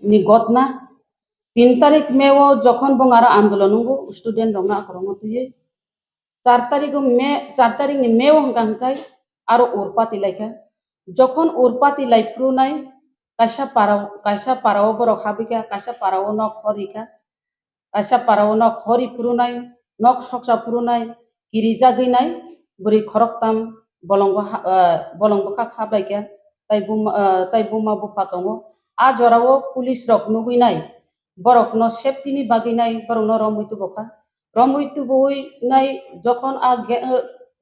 ni gotna 3 তারিখ মেও যখন বঙ্গারা আন্দোলন স্টুডেন্ট রংনা করম তুই 4 তারিখ ni মেও হংকাই আর উরপাতি লাইকা যখন উরপাতি লাইফ্রু নাই কাইসা পারাও বড় হাবিকা কাইসা পারাও নক হরিকা কাইসা পারাও নক হরি পুরুনাই নক সকসা পুরুনাই কিরি জাগিনাই বুড়ি খরকতাম বলংবকা খাবাইকা তাই বুমা বুফা দङ आ जराव पुलिस रक नुगैनाय बरकनो सेफ्टिनि बागैनाय बरकनो रमैतु बखा रमैतु बहैनाय जखन आ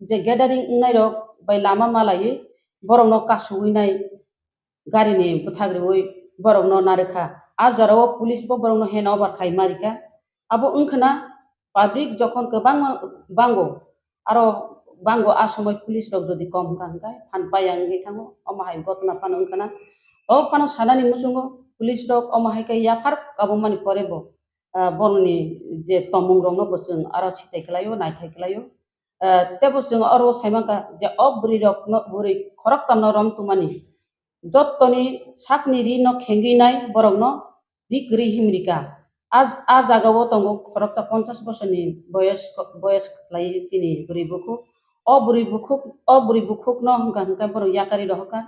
जे गेदारिं नाय रक बाय लामा मालायै बरकनो कासुगैनाय गारिनि बुथाग्रिवै बरकनो नारेखा आ जराव पुलिस बरकनो हेन ओभार खायमारिका आबो ओंखना पाब्लिक जखन गोबां बांगो आरो बांगो आ समय पुलिस रक जदि कम गांगाय फानपायां गैथाङो अमाहाय गतना फान ओंखना o pano sanani musungo pulis rok omahai kai yafar kabumani porebo bonni je tomung romno bosung aro sitai klayo naitai klayo tebo sung aro saimaka je obri rok no buri khorok tamno rom tumani jottoni sakni ri no khengi nai borok no rikri himrika a jagawo tongo khoroksa 50 bosorni boyos klai tini buri bukhuk no hangka borok yakari rohka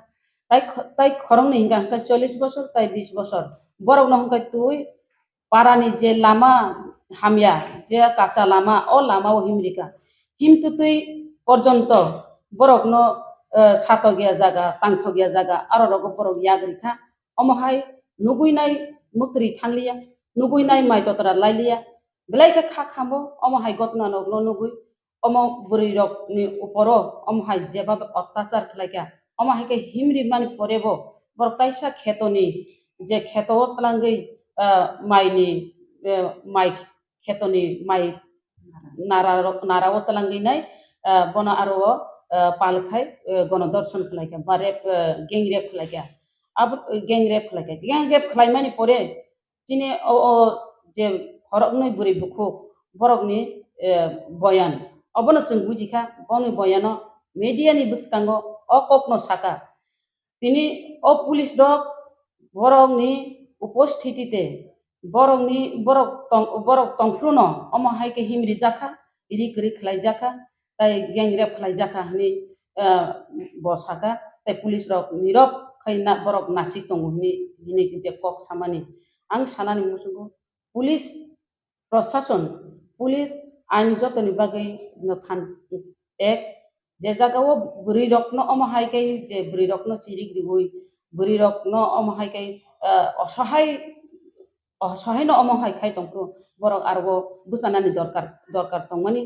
তাই খরং নি হিংকা হিংকা 40 বছর তাই 20 বছর বরক ন হিংকা তুই পারানি যে লামা হামিয়া যে কাঁচা লামা ও লামাও হিমরিকা হিমতু তুই পর্যন্ত বরক ন সাত গিয়া জায়গা তাংথ গিয়া জায়গা আরো রগ বরক ইয়াগরিখা অমহাই নুগুইনাই মুক্তি থাংলিয়া নুগুইনাই মাই ততরা লাইলিয়া বেলাইকে খা খামো অমহাই গতনা নগ্ন নুগুই অম বুড়ি রক নি উপর অমহাই যেভাবে অত্যাচার খেলাইকা অমাহাইকে হিমরি মানি পরেব বর কাইসা খেতনি যে খেত তলাঙ্গই মাইনি মাই খেতনি মাই নারাও তলাঙ্গই নাই বনা আরো পালখাই গণদর্শন খেলাইকা বা রেপ গ্যাংরেপ খেলাইকা আবার গ্যাংরেপ খেলাইমানি পরে চিনি ও যে খরকনই বুড়ি বুখুক বরকনি বয়ান অবনো जों বুঝিখা বনি বয়ানো মিডিয়ানি বুসকাঙ্গো অককনো সাকা তিনি ও পুলিশ রক বরকনি উপস্থিতিতে বরক তংফ্রুনো অমহাইকে হিমরি জাখা ইরিকরি খেলাই জাখা তাই গ্যাংরেপ খেলাই জাখা হনি বসাকা তাই পুলিশ রক নীরব খাইনা বরক নাসিক দङ হিনি যে কক সামানি आं सानानि मुसुगो पुलिस प्रशासन पुलिस आइन जतनि बागै एक जे जागाव बुरि रकनो अमहायकै जे बुरि रकनो चिरिक दिगुइ बुरि रकनो अमहायकै असहायनो अमहायखाय दंफ्रु बरक आरो बुसानानि दरकार दंमानि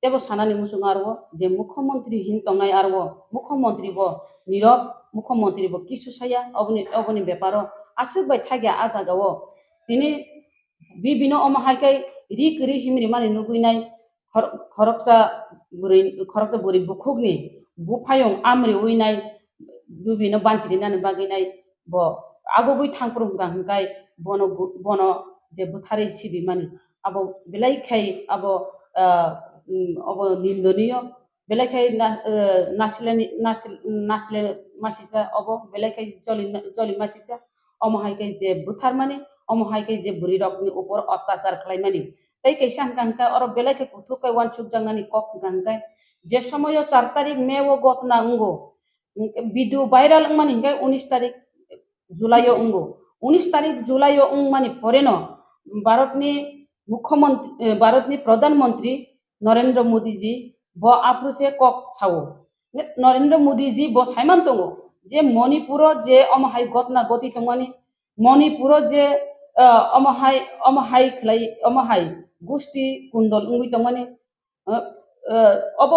तेबो सानानि मुसुग आरो जे मुख्यमंत्री हिन तंनाय आरो मुख्यमंत्री बो नीरब मुख्यमंत्री बो किसुसाया अबनि बेपारो आसुबाय थागिया आ जागाव तिनि बिबिनो अमहायकै रिकरि हिमरि मानि नुगुइनाय खरकसा बुरि बुखुगनि बुफायं आमरि उइनाय बिबिनो बानचिरिनानि बागैनाय ब आगुगुइ थांफ्रुम गांगाय बनो जे बुथारि सिबि मानि आबो बेलायखाय आबो निंदनीय बेलायखाय नासिले मासिसा अबो बेलायखाय जलि मासिसा अमहायकै जे बुथार मानि अमहायकै जे बुरि रकनि ऊपर अत्याचार खालायमानि तै कैसा हंका और बेलायखाय कुथुकाय वानसुक जांनानि कक गांगाय जे समय 4 तारिख मे वो गतना उंगो वीडियो वायरल मानि हिंगाय 19 तारिख जुलाई उंगो 19 तारिख जुलाई उंग मानि परेनो भारतनि प्रधानमंत्री नरेंद्र मोदी जी ब आप्रुसे कक सावो नरेंद्र मोदी जी ब साइमान दङो जे मणिपुर जे अमहाय गतना गति तंमानि मणिपुर जे अमहाय गुस्ति कुंडल उंगि तंमानि अब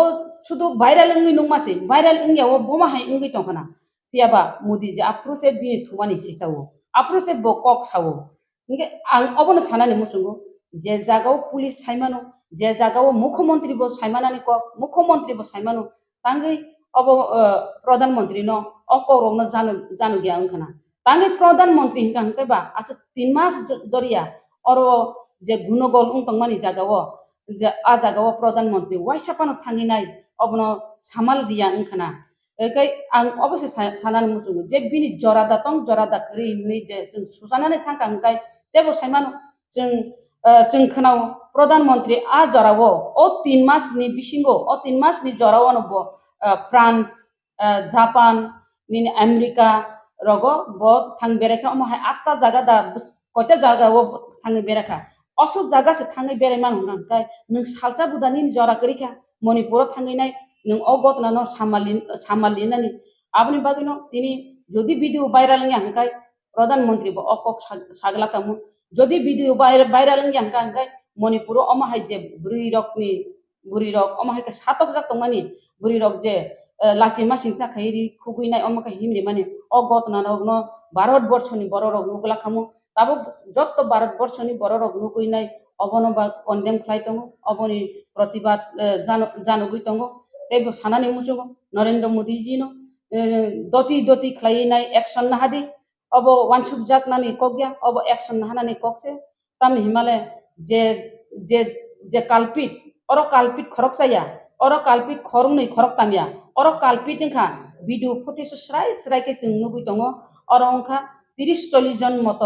शुद्ध वायरल उंगि नंमासै वायरल उंगियाव बमाहाय उंगि तंखना पियाबा मोदी जी आप्रुसे बिनि थुमानि सिसावो आप्रुसे ब कक सावो इंगे आं अबनो सानानि मुसुंगो जे जागाव पुलिस साइमानो जे जागाव मुख्यमंत्री बो साइमानानि कक मुख्यमंत्री बो साइमानो तांगै अब प्रधानमंत्री न अकरंनो जानु गया अंखना तांगै प्रधानमंत्री हिंका आसे 3 मास दरिया और जे गुनगल उंतंगमानि जागाव जे आ जागाव प्रधानमंत्री वाइसापानो थांगिनाय अबनो सामाल दिया अंखना एकै आं अबसे सानानै मुजुङो जे बिनि जरादा तं जरादा kri ni je जों सुजानानै थांखांखाय तेबो साइमान जों खोनाव प्रधान मन्त्री आ जरावो अ 3 मासनि बिसिंगो अ 3 मासनि जरावो नबो फ्रान्स जापान नि आमेरिका रगो ब थांग बेरेखा अमहाय 8टा जागा दा कयटा जागा वो थांग बेरेखा असुक जागा से थांग बेरे मान हुनांखाय नों सालसा बुदानि जरा करिखा मणिपुर थांगैनाय नों अगत नानो सामालिनानि आपनि बागिनो तिनी যদি ভিডিও ভাইরাল নগে হাंखाय प्रधानमंत्री बो अকক सागला कामु যদি ভিডিও ভাইরাल नगे हांखाय मणिपुर अमहाय जे बुरी रक अमहाय के सातक जाक मानि बुरी रक जे लासि मासिं साखायरि खुगैनाय अमहाय हिमरि मानि अगत नानो न भारत बर्षनि बर रक नुगला कामु ताबो जत्त भारत बर्षनि बर रक नुगैनाय अबनो बा कन्डेम खालाय दङ अबनि प्रतिबाद जानोगै दङ तेबो सानानै मुजुगो नरेंद्र मोदी जी नो दति खालायनाय एक्शन नाहादि अब वानसुक जाक नानि कगया अब एक्शन नाहानानि ककसे ताम हिमालय जे जे जे कालपिट और कालपिट खरक जाया और कालपिट खरं नै खरक तामिया और कालपिट नखा भिडियो फुटेज स्राय के जों नुगै दङ और अंखा 30-40 जन मत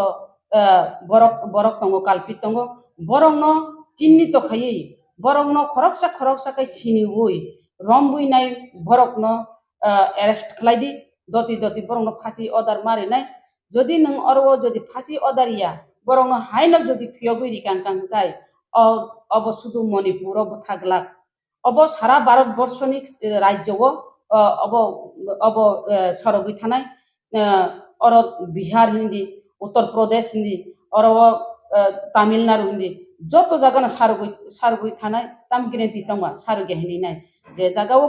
बरक दङ कालपिट दङ बरं न चिन्नी तो खायै बरं न खरकसा के सिनिवै रमबुई नाय बरक न अरेस्ट खालायदि दति बरं न फांसी अर्डर मारिनाय যদি नों अरवो যদি फांसी अर्डर या बरं न हाइनक যদি फियगै कांकांखाय अब शुधु मणिपुर अब थागलाक अब सारा भारत बर्षनि राज्यव अब सरगै थानाय और बिहार हिंदी उत्तर प्रदेश हिंदी और तामिलनाडु हिंदी जत जागाना सारगै थानाय ताम गिरेंटि तंगा सारगे हिनाय जे जागाव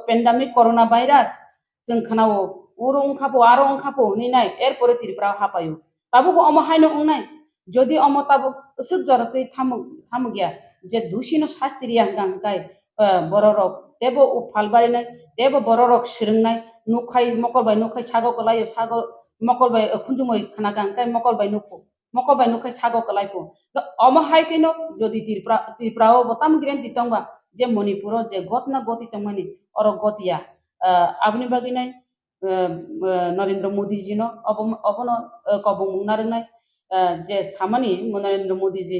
पेंडेमिक कोरोना भाइरास जों खोनावो उरं खापो आरो खापो निनाय एरपरे तिरप्रा हापायो ताबो अमहायनो उंनाय যদি अम ताबो सुक जरते थाम गया जे दुसिनो शास्त्रिया गांगाय बररक देबो उफालबारिनाय देबो बररक सिरंनाय नुखाय मकरबाय नुखाय सागो कलायो सागो मकरबाय खुंजुमै खाना गांगाय मकरबाय नुखाय सागो कलायपो अमहाय किनो যদি तिरप्राओ बताम गिरेंटि तंगा जे मणिपुर जे गतना गति तंगमानि और गतिया आपनि बागिनाय नरेंद्र मोदी जी नो अबनो कबुं मुंनारनाय जे सामानि नरेंद्र मोदी जी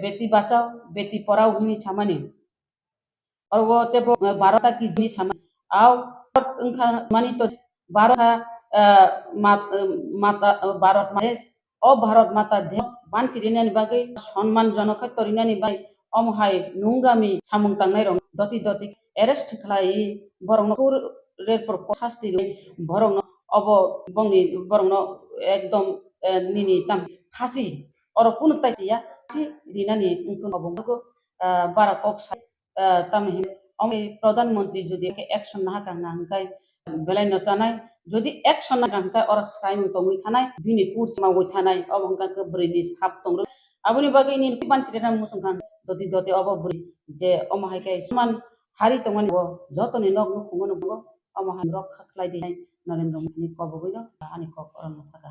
बेटी बचाओ बेटी पढ़ाओ हिनी सामानि और वो तेबो भारत की हिनी सामानि आओ उनका मानी तो भारत माता भारत माहेश ओ भारत माता दे मानसिरिनानि बागै सम्मान जनक तरिनानि बागै अमहाय नुंगामि सामुं तांनाय रं दति अरेस्ट खालाय बरं रेपर शास्ति बरं अब बंनि बरं एकदम निनि ताम फांसी और कुन ताइया रिनानि उंतुन अबंगो बारा कक ताम अमे प्रधानमंत्री जुदि एक्शन ना कांना हंकाय बेलाय न जानाय जुदि एक्शन ना कांकाय और साइम तंगै थानाय बिनि कुर्स मावै थानाय अबंगा के ब्रैनि साप तंग आबुनि बागै नि मानसिरेना मुसुंखां दति अब ब्रै जे अमहायकाय समान हारि तंगनि जतनि नग नुखुंगो अमहाय रक्षा खालायदि नरेंद्र मोदी कबगैनो आनि कक अरन थागा